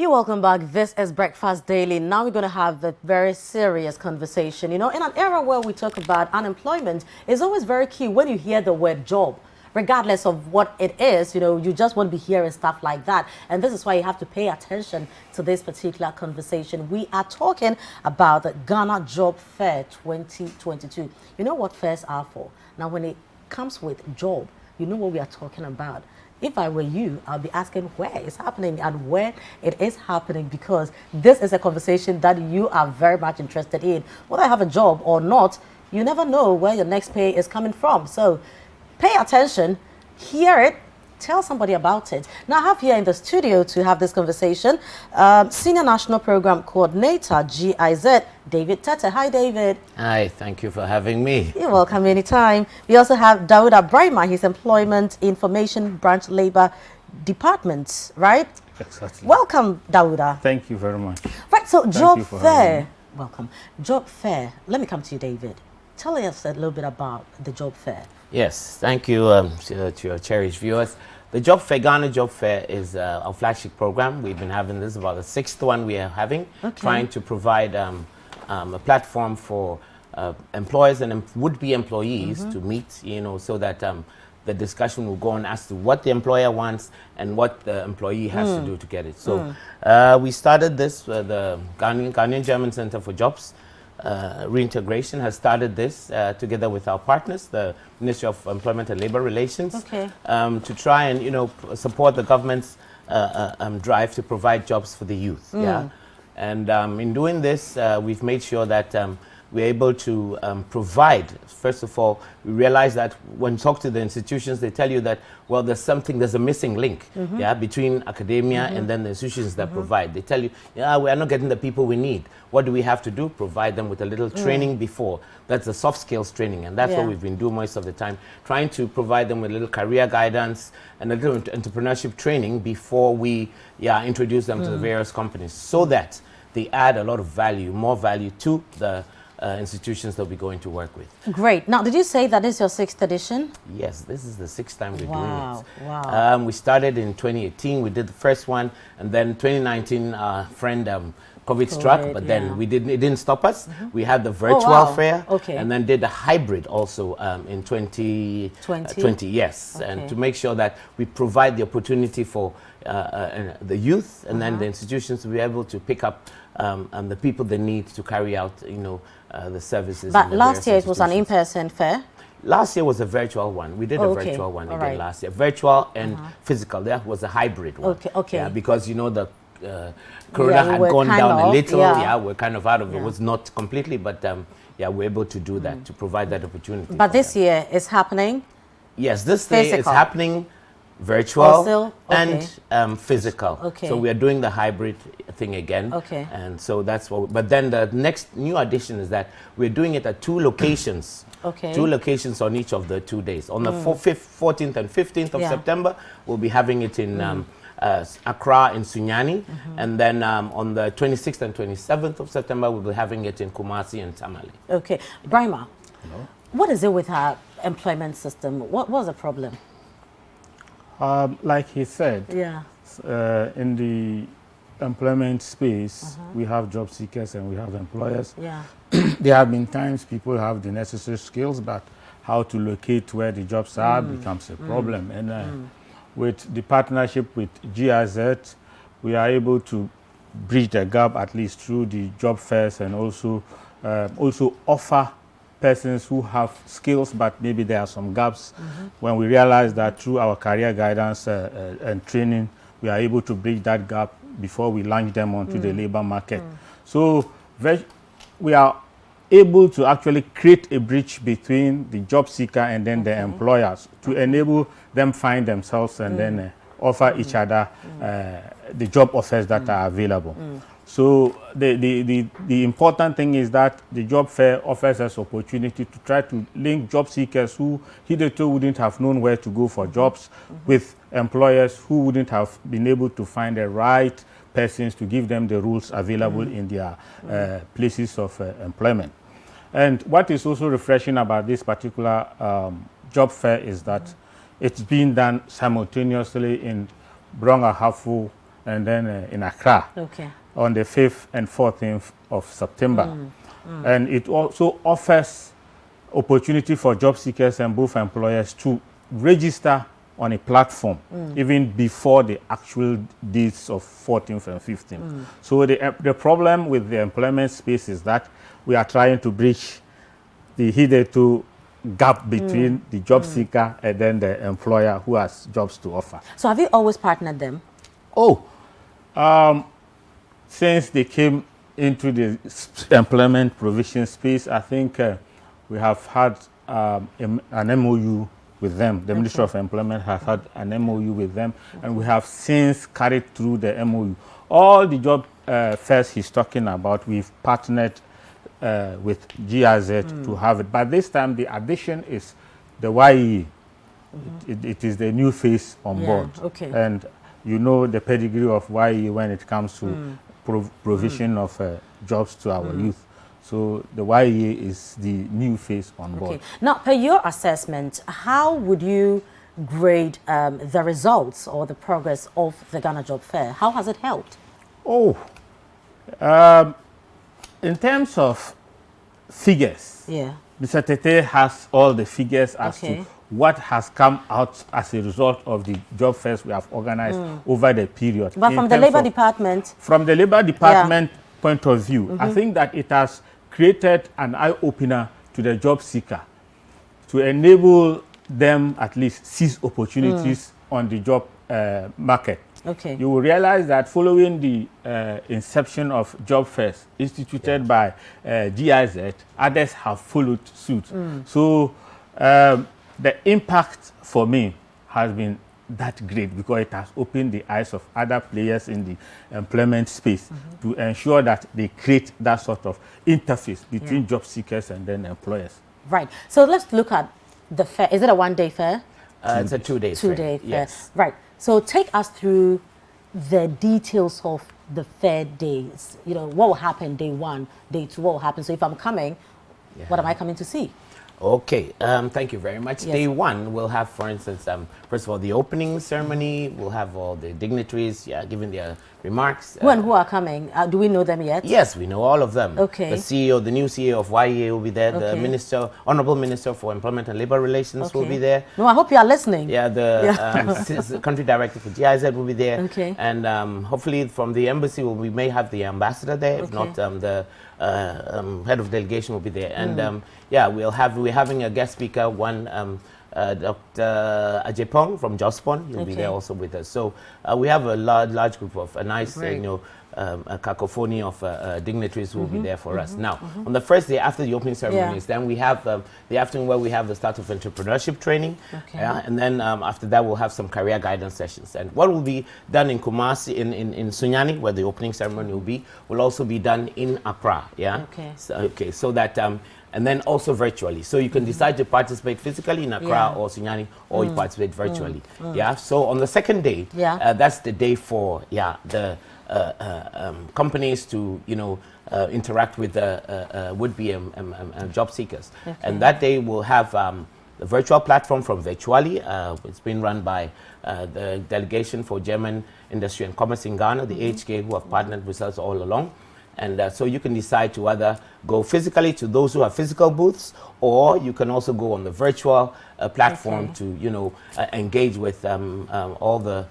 You're welcome back. This is Breakfast Daily. Now we're going to have a very serious conversation. You know, in an era where we talk about unemployment, it's always very key when you hear the word job. Regardless of what it is, you know, you just won't be hearing stuff like that. And this is why you have to pay attention to this particular conversation. We are talking about the Ghana Job Fair 2022. You know what fairs are for? Now, when it comes with job, you know what we are talking about. If I were you, I'll be asking where it's happening and where it is happening, because this is a conversation that you are very much interested in. Whether I have a job or not, you never know where your next pay is coming from. So pay attention, hear it, tell somebody about it. Now I have here in the studio to have this conversation, Senior National Program Coordinator, GIZ, David Tete. Hi, David. Hi, thank you for having me. You're welcome anytime. We also have Dauda Brahma, his Employment Information Branch Labor Department, right? Exactly. Welcome, Dauda. Thank you very much. Right, so Thank job you for fair. Welcome. Job fair. Let me come to you, David. Tell us a little bit about the job fair. Yes, thank you to your cherished viewers. The Job Fair, Ghana Job Fair, is our flagship program. We've been having this, about the sixth one we are having, trying to provide a platform for employers and would-be employees to meet, you know, so that the discussion will go on as to what the employer wants and what the employee has to do to get it. So we started this, the Ghanaian German Center for Jobs Reintegration has started this together with our partners, the Ministry of Employment and Labor Relations, to try and, you know, support the government's drive to provide jobs for the youth. Yeah, and in doing this, we've made sure that we're able to provide. First of all, we realize that when you talk to the institutions, they tell you that, well, there's a missing link, yeah, between academia and then the institutions that provide. They tell you, yeah, we are not getting the people we need. What do we have to do? Provide them with a little training before. That's the soft skills training, and that's what we've been doing most of the time, trying to provide them with a little career guidance and a little entrepreneurship training before we introduce them to the various companies, so that they add a lot of value, more value to the institutions that we're going to work with. Great. Now, did you say that is your 6th edition? Yes, this is the 6th time we're doing it. Wow. We started in 2018. We did the first one, and then 2019, friend COVID struck, but then it didn't stop us. We had the virtual fair, and then did a hybrid also in 2020. Yes, and to make sure that we provide the opportunity for the youth and then the institutions to be able to pick up the people they need to carry out, you know, the services. But last year it was an in-person fair? Last year was a virtual one. We did a virtual one again last year. Virtual and physical. There was a hybrid one. Yeah, because, you know, the Corona had gone down a little. We're kind of out of it. It was not completely, but we're able to do that, to provide that opportunity. But this year is happening? Yes, this day is happening virtual and physical. So we are doing the hybrid thing again. And so that's what, but then the next new addition is that we're doing it at 2 locations. 2 locations on each of the 2 days. On the 14th and 15th of September, we'll be having it in Accra in Sunyani. And then on the 26th and 27th of September, we'll be having it in Kumasi and Tamale. Brahma, what is it with our employment system? What was the problem? Like he said, in the employment space, we have job seekers and we have employers. There have been times people have the necessary skills, but how to locate where the jobs are becomes a problem. And with the partnership with GIZ, we are able to bridge the gap, at least through the job fairs, and also offer persons who have skills, but maybe there are some gaps. When we realize that through our career guidance and training, we are able to bridge that gap before we launch them onto the labor market. So we are able to actually create a bridge between the job seeker and then the employers to enable them find themselves and then offer each other the job offers that are available. So the important thing is that the job fair offers us opportunity to try to link job seekers who hitherto wouldn't have known where to go for jobs with employers who wouldn't have been able to find the right persons to give them the rules available in their places of employment. And what is also refreshing about this particular job fair is that it's being done simultaneously in Brong Ahafo and then in Accra on the 5th and 14th of September. And it also offers opportunity for job seekers and both employers to register on a platform even before the actual dates of 14th and 15th. So the problem with the employment space is that we are trying to bridge the hitherto gap between the job seeker and then the employer who has jobs to offer. So have you always partnered them? Since they came into the employment provision space, I think we have had an MOU with them. The Ministry of Employment has had an MOU with them, and we have since carried through the MOU. All the job fairs he's talking about, we've partnered with GIZ to have it. But this time the addition is the YE. It is the new face on board. And you know the pedigree of YE when it comes to provision of jobs to our youth. So the YE is the new face on board. Now, per your assessment, how would you grade the results or the progress of the Ghana Job Fair? How has it helped? In terms of figures, Mr. Tete has all the figures as to what has come out as a result of the job fairs we have organized over the period. But from the Labour Department? From the Labour Department point of view, I think that it has created an eye-opener to the job seeker to enable them at least seize opportunities on the job market. You will realize that following the inception of job fairs instituted by GIZ, others have followed suit. So the impact for me has been that great because it has opened the eyes of other players in the employment space to ensure that they create that sort of interface between job seekers and then employers. Right. So let's look at the fair. Is it a one-day fair? It's a two-day fair. Two-day fair. Right. So take us through the details of the fair days. You know, what will happen day one, day two, what will happen? So if I'm coming, what am I coming to see? Okay, thank you very much. Day one, we'll have, for instance, first of all, the opening ceremony. We'll have all the dignitaries giving their remarks. Who and who are coming? Do we know them yet? Yes, we know all of them. The CEO, the new CEO of YEA will be there. The Minister, Honorable Minister for Employment and Labor Relations will be there. No, I hope you are listening. The country director for GIZ will be there. And hopefully from the embassy, we may have the ambassador there. If not, the head of delegation will be there. And we're having a guest speaker, Dr. Ajepong from Jospon. He'll be there also with us. So we have a large group of a nice, a cacophony of dignitaries who will be there for us. Now, on the first day after the opening ceremonies, then we have the afternoon where we have the start of entrepreneurship training. And then after that, we'll have some career guidance sessions. And what will be done in Kumasi, in Sunyani, where the opening ceremony will also be done in Accra. So that and then also virtually. So you can decide to participate physically in Accra or Sunyani, or you participate virtually. So on the second day, that's the day for the companies to interact with the would-be job seekers. And that day we'll have the virtual platform from Virtually. It's been run by the Delegation for German Industry and Commerce in Ghana, the HK, who have partnered with us all along. And so you can decide to either go physically to those who have physical booths, or you can also go on the virtual platform to engage with all the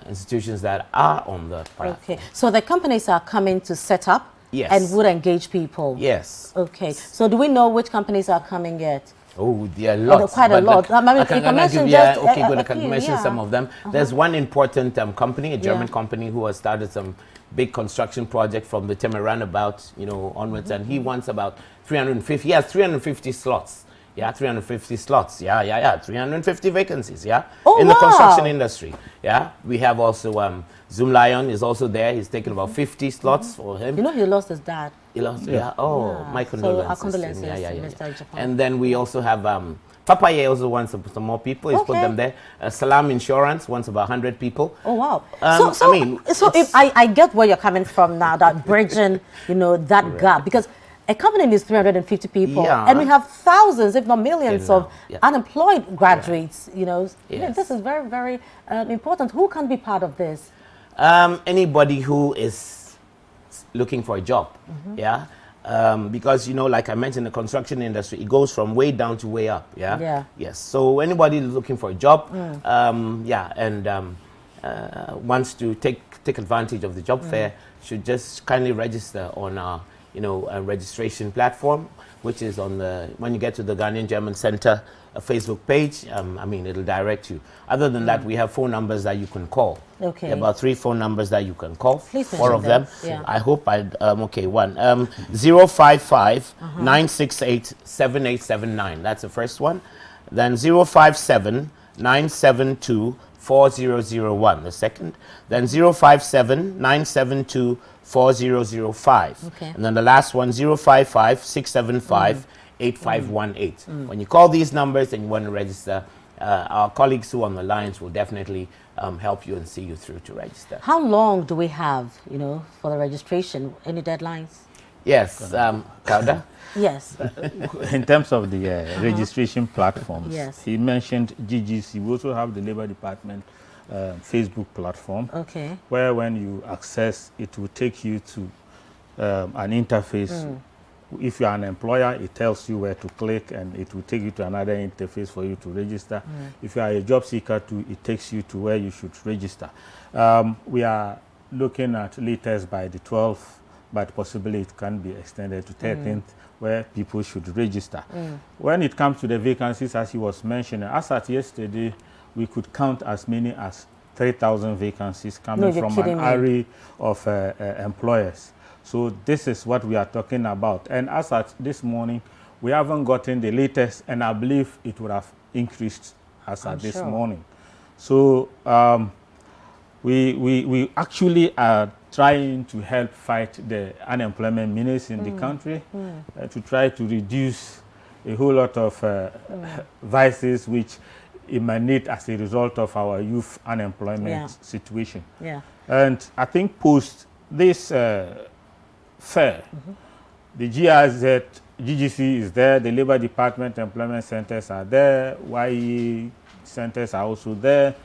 institutions that are on the platform. So the companies are coming to set up and would engage people. So do we know which companies are coming yet? Oh, there are lots. Quite a lot. I can mention some of them. There's one important company, a German company, who has started some big construction project from the Tema roundabout, onwards, and he wants about 350. He has 350 slots. 350 slots. 350 vacancies. In the construction industry. We have also Zoom Lion is also there. He's taken about 50 slots for him. He lost his dad. He lost. My condolences. So our condolences, Mr. Japan. And then we also have Papaye also wants some more people. He's put them there. Salam Insurance wants about 100 people. Oh wow! So if I get where you're coming from now, that bridging, that gap, because a company needs 350 people, and we have thousands, if not millions, of unemployed graduates. This is very, very important. Who can be part of this? Anybody who is looking for a job, yeah. Because, you know, like I mentioned, the construction industry, it goes from way down to way up, yeah? Yeah. Yes, so anybody looking for a job, yeah, and wants to take advantage of the job fair should just kindly register on our, you know, registration platform, which is on the, when you get to the Ghanaian German Center Facebook page, I mean, it'll direct you. Other than that, we have phone numbers that you can call. Okay. There are about 3 phone numbers that you can call. Please 4 of them. Yeah. I hope okay, one. 055 968 7879. That's the first one. Then 057 972 4001. The second. Then 057 972 4005. Okay. And then the last one, 055 675 8518. When you call these numbers and you want to register, our colleagues who are on the lines will definitely help you and see you through to register. How long do we have, you know, for the registration? Any deadlines? Yes, Kauda? Yes. In terms of the registration platforms, Yes. he mentioned GGC. We also have the Labor Department Facebook platform, Okay. where when you access, it will take you to an interface. If you are an employer, it tells you where to click, and it will take you to another interface for you to register. If you are a job seeker too, it takes you to where you should register. We are looking at latest by the 12th, but possibly it can be extended to 13th, where people should register. When it comes to the vacancies, as he was mentioning, as at yesterday, we could count as many as 3,000 vacancies coming from an array of employers. So this is what we are talking about. And as at this morning, we haven't gotten the latest, and I believe it would have increased as at this morning. So we actually are trying to help fight the unemployment menace in the country, to try to reduce a whole lot of vices which emanate as a result of our youth unemployment situation. Yeah. And I think post this fair, the GIZ, GGC is there, the Labor Department employment centers are there, YE centers are also there.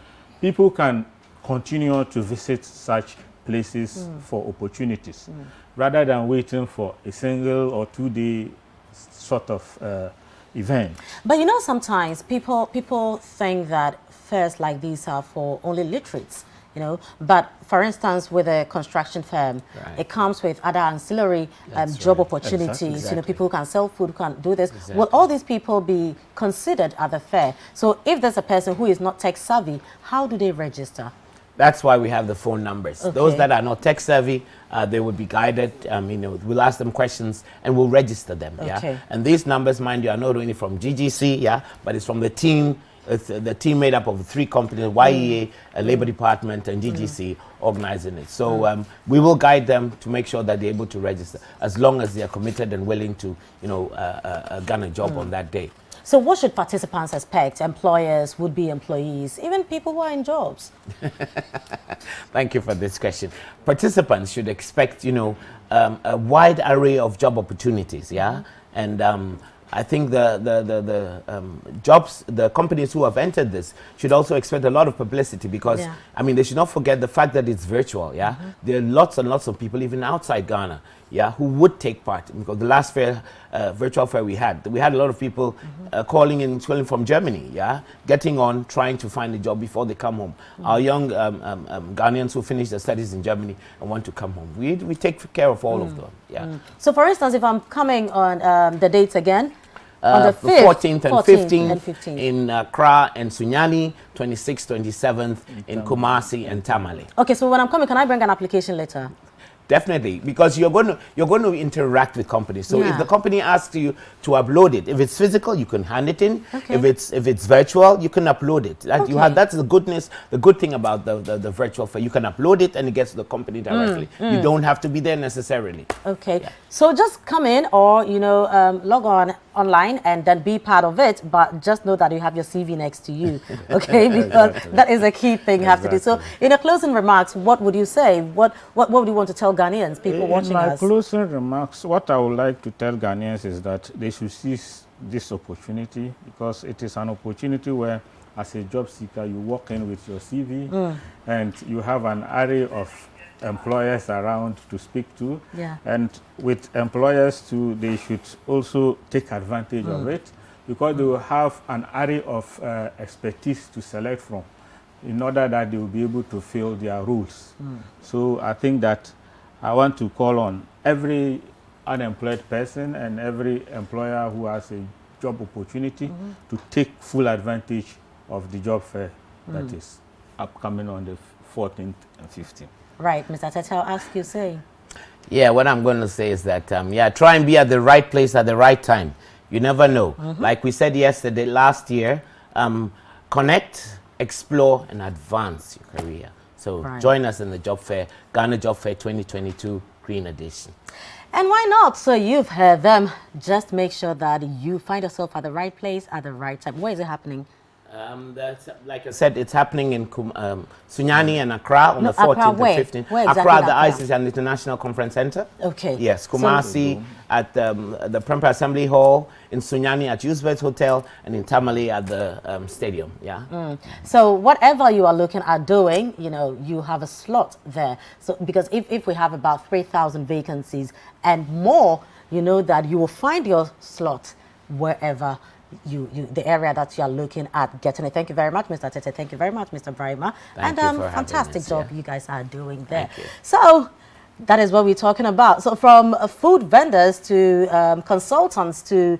People can continue to visit such places for opportunities, rather than waiting for a single or 2-day sort of event. But you know, sometimes people think that fairs like these are for only literates, you know. But for instance, with a construction firm, it comes with other ancillary job opportunities. Exactly. You know, people who can sell food, who can do this. Will all these people be considered at the fair? So if there's a person who is not tech savvy, how do they register? That's why we have the phone numbers. Those that are not tech savvy, they would be guided. You know, we'll ask them questions and we'll register them. Yeah. And these numbers, mind you, are not only from GGC, yeah, but it's from the team. It's the team made up of 3 companies: YEA, Labor Department, and GGC organizing it. So we will guide them to make sure that they're able to register, as long as they are committed and willing to, you know, gun a job on that day. So what should participants expect? Employers, would-be employees, even people who are in jobs? Thank you for this question. Participants should expect, you know, a wide array of job opportunities, yeah? And I think the jobs, the companies who have entered this should also expect a lot of publicity, because, I mean, they should not forget the fact that it's virtual, yeah? There are lots and lots of people, even outside Ghana, yeah, who would take part. Because the last fair, virtual fair we had a lot of people calling from Germany, yeah, getting on, trying to find a job before they come home. Our young Ghanaians who finish their studies in Germany and want to come home. We take care of all of them, yeah. So for instance, if I'm coming on the dates again, on the 14th and 15th in Accra and Sunyani, 26th, 27th in Kumasi and Tamale. Okay, so when I'm coming, can I bring an application letter? Definitely, because you're going to interact with companies. So if the company asks you to upload it, if it's physical, you can hand it in. If it's virtual, you can upload it. That's the good thing about the virtual fair. You can upload it and it gets to the company directly. You don't have to be there necessarily. Okay, so just come in, or you know, log on online and then be part of it, but just know that you have your CV next to you, okay? Because that is a key thing you have to do. So in a closing remarks, what would you say? What would you want to tell Ghanaians, people watching us? In my closing remarks, what I would like to tell Ghanaians is that they should seize this opportunity, because it is an opportunity where as a job seeker, you walk in with your CV and you have an array of employers around to speak to. Yeah. And with employers too, they should also take advantage of it, because they will have an array of expertise to select from in order that they will be able to fill their roles. So I think that I want to call on every unemployed person and every employer who has a job opportunity to take full advantage of the job fair that is upcoming on the 14th and 15th. Right, Mr. Tete, I'll ask you, say. Yeah, what I'm going to say is that, yeah, try and be at the right place at the right time. You never know. Like we said yesterday, last year, connect, explore, and advance your career. So join us in the job fair, Ghana Job Fair 2022 Green Edition. And why not? So you've heard them. Just make sure that you find yourself at the right place at the right time. Where is it happening? That's, like I said, it's happening in Sunyani and Accra on the 14th and 15th. Where exactly Accra, the ICC and International Conference Center. Okay. Yes, Kumasi at the Prempeh Assembly Hall, in Sunyani at Usbert Hotel, and in Tamale at the stadium. Yeah. So whatever you are looking at doing, you know, you have a slot there. So because if we have about 3,000 vacancies and more, you know that you will find your slot wherever the area that you are looking at getting it. Thank you very much, Mr. Tete. Thank you very much, Mr. Brahima. Thank and you for fantastic job you guys are doing there. Thank you. So that is what we're talking about. So from food vendors to consultants to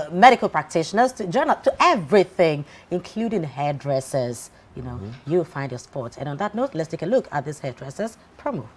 medical practitioners to journal to everything, including hairdressers, you know, you'll find your spot. And on that note, let's take a look at this hairdressers promo.